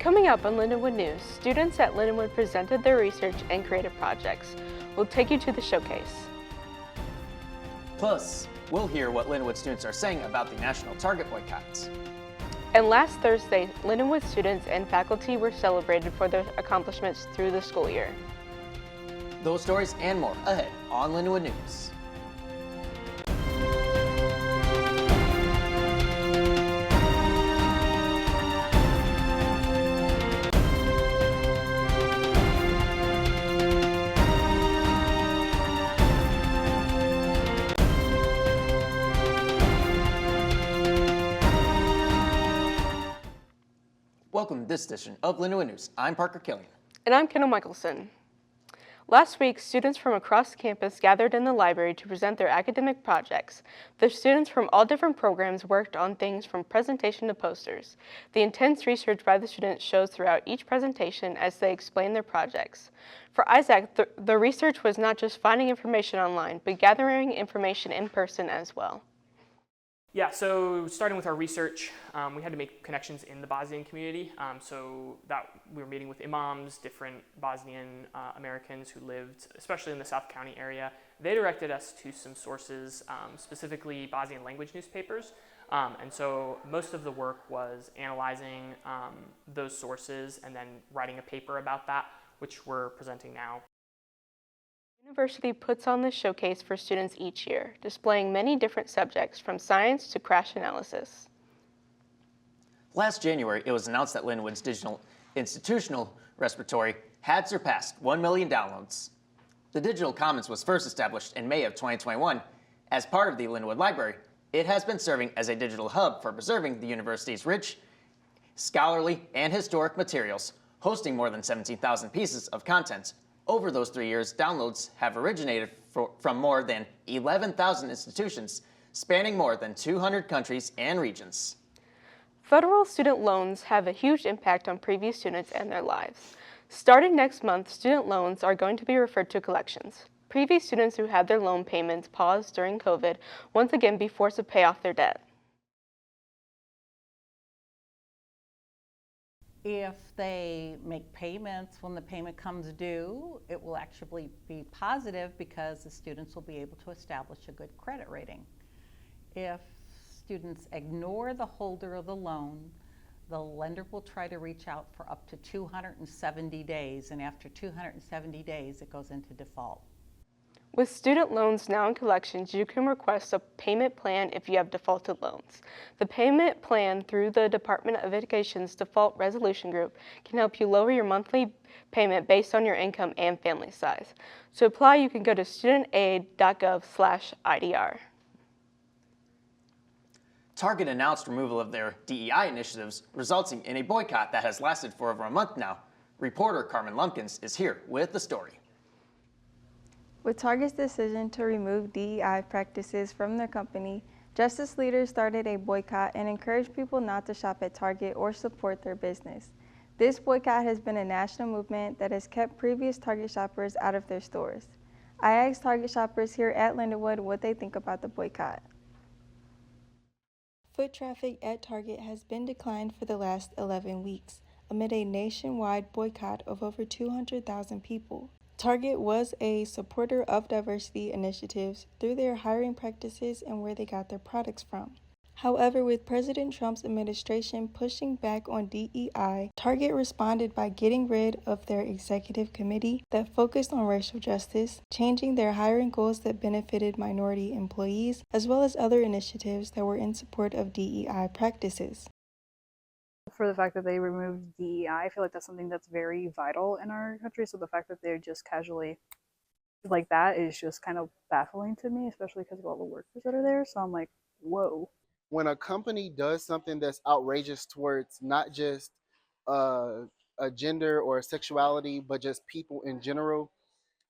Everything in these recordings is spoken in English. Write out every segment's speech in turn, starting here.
Coming up on Lindenwood News, students at Lindenwood presented their research and creative projects. We'll take you to the showcase. Plus, we'll hear what Lindenwood students are saying about the national Target boycotts. And last Thursday, Lindenwood students and faculty were celebrated for their accomplishments through the school year. Those stories and more ahead on Lindenwood News. Welcome to this edition of Lindenwood News. I'm Parker Kilen. And I'm Kendall Michelson. Last week, students from across campus gathered in the library to present their academic projects. The students from all different programs worked on things from presentation to posters. The intense research by the students shows throughout each presentation as they explain their projects. For Isaac, the research was not just finding information online, but gathering information in person as well. Yeah, so starting with our research, we had to make connections in the Bosnian community. So that we were meeting with imams, different Bosnian Americans who lived, especially in the South County area. They directed us to some sources, specifically Bosnian language newspapers. And so most of the work was analyzing those sources and then writing a paper about that, which we're presenting now. The university puts on this showcase for students each year, displaying many different subjects from science to crash analysis. Last January, it was announced that Lindenwood's digital institutional repository had surpassed 1 million downloads. The Digital Commons was first established in May of 2021. As part of the Lindenwood Library, it has been serving as a digital hub for preserving the university's rich, scholarly, and historic materials, hosting more than 17,000 pieces of content. Over those 3 years, downloads have originated from more than 11,000 institutions, spanning more than 200 countries and regions. Federal student loans have a huge impact on previous students and their lives. Starting next month, student loans are going to be referred to collections. Previous students who had their loan payments paused during COVID once again be forced to pay off their debt. If they make payments when the payment comes due, it will actually be positive because the students will be able to establish a good credit rating. If students ignore the holder of the loan, the lender will try to reach out for up to 270 days, and after 270 days, it goes into default. With student loans now in collections, you can request a payment plan if you have defaulted loans. The payment plan through the Department of Education's Default Resolution Group can help you lower your monthly payment based on your income and family size. To apply, you can go to studentaid.gov/IDR. Target announced removal of their DEI initiatives, resulting in a boycott that has lasted for over a month now. Reporter Carmen Lumpkins is here with the story. With Target's decision to remove DEI practices from their company, justice leaders started a boycott and encouraged people not to shop at Target or support their business. This boycott has been a national movement that has kept previous Target shoppers out of their stores. I asked Target shoppers here at Lindenwood what they think about the boycott. Foot traffic at Target has been declined for the last 11 weeks, amid a nationwide boycott of over 200,000 people. Target was a supporter of diversity initiatives through their hiring practices and where they got their products from. However, with President Trump's administration pushing back on DEI, Target responded by getting rid of their executive committee that focused on racial justice, changing their hiring goals that benefited minority employees, as well as other initiatives that were in support of DEI practices. For the fact that they removed DEI, I feel like that's something that's very vital in our country. So the fact that they're just casually like that is just kind of baffling to me, especially because of all the workers that are there. So I'm like, whoa. When a company does something that's outrageous towards not just a gender or a sexuality, but just people in general,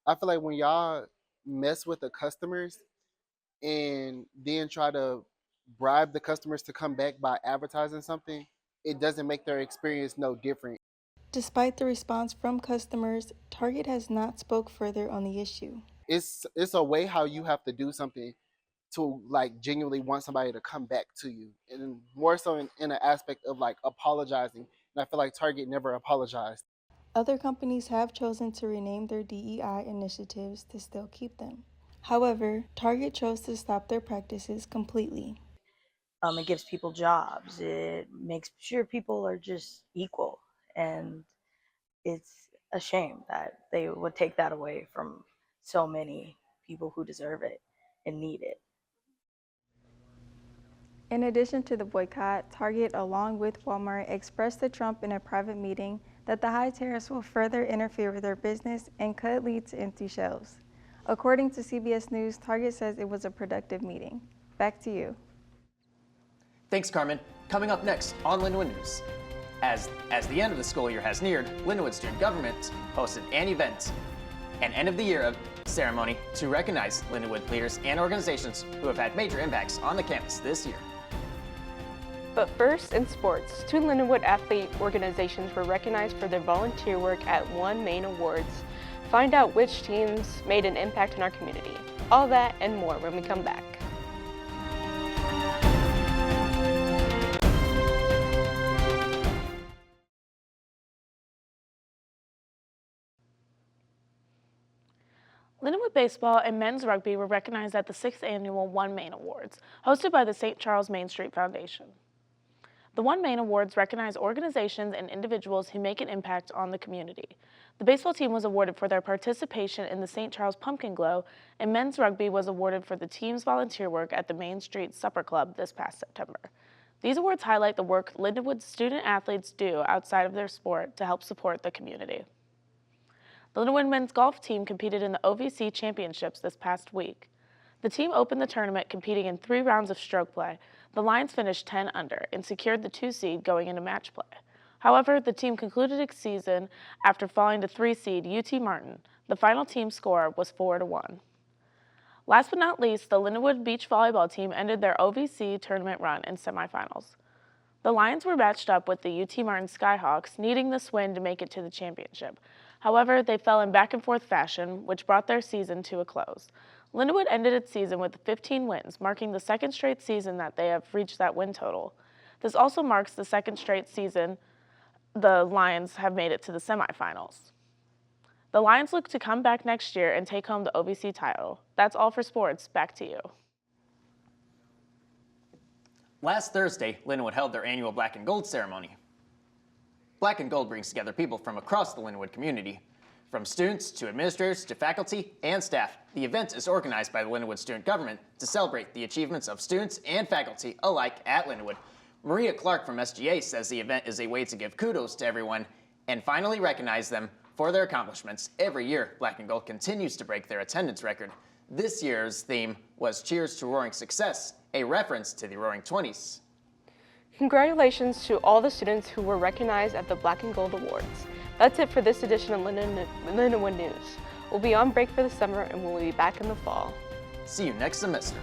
I feel like when y'all mess with the customers and then try to bribe the customers to come back by advertising something, it doesn't make their experience no different. Despite the response from customers, Target has not spoke further on the issue. It's a way how you have to do something to like genuinely want somebody to come back to you, and more so in an aspect of like apologizing and I feel like Target never apologized. Other companies have chosen to rename their DEI initiatives to still keep them. However, Target chose to stop their practices completely. It gives people jobs. It makes sure people are just equal. And it's a shame that they would take that away from so many people who deserve it and need it. In addition to the boycott, Target, along with Walmart, expressed to Trump in a private meeting that the high tariffs will further interfere with their business and could lead to empty shelves. According to CBS News, Target says it was a productive meeting. Back to you. Thanks, Carmen. Coming up next on Lindenwood News. As the end of the school year has neared, Lindenwood Student Government hosted an event, an end of the year ceremony to recognize Lindenwood leaders and organizations who have had major impacts on the campus this year. But first, in sports, two Lindenwood athlete organizations were recognized for their volunteer work at One Main Awards. Find out which teams made an impact in our community. All that and more when we come back. Lindenwood Baseball and Men's Rugby were recognized at the 6th Annual One Main Awards, hosted by the St. Charles Main Street Foundation. The One Main Awards recognize organizations and individuals who make an impact on the community. The baseball team was awarded for their participation in the St. Charles Pumpkin Glow, and men's rugby was awarded for the team's volunteer work at the Main Street Supper Club this past September. These awards highlight the work Lindenwood student athletes do outside of their sport to help support the community. The Lindenwood men's golf team competed in the OVC championships this past week. The team opened the tournament competing in 3 rounds of stroke play. The Lions finished 10 under and secured the 2 seed going into match play. However, the team concluded its season after falling to 3 seed UT Martin. The final team score was 4-1. Last but not least, the Lindenwood beach volleyball team ended their OVC tournament run in semifinals. The Lions were matched up with the UT Martin Skyhawks, needing this win to make it to the championship. However, they fell in back-and-forth fashion, which brought their season to a close. Lindenwood ended its season with 15 wins, marking the 2nd straight season that they have reached that win total. This also marks the 2nd straight season the Lions have made it to the semifinals. The Lions look to come back next year and take home the OVC title. That's all for sports. Back to you. Last Thursday, Lindenwood held their annual Black and Gold ceremony. Black and Gold brings together people from across the Lindenwood community. From students to administrators to faculty and staff, the event is organized by the Lindenwood Student Government to celebrate the achievements of students and faculty alike at Lindenwood. Maria Clark from SGA says the event is a way to give kudos to everyone and finally recognize them for their accomplishments. Every year, Black and Gold continues to break their attendance record. This year's theme was Cheers to Roaring Success, a reference to the Roaring 20s. Congratulations to all the students who were recognized at the Black and Gold Awards. That's it for this edition of Lindenwood News. We'll be on break for the summer and we'll be back in the fall. See you next semester.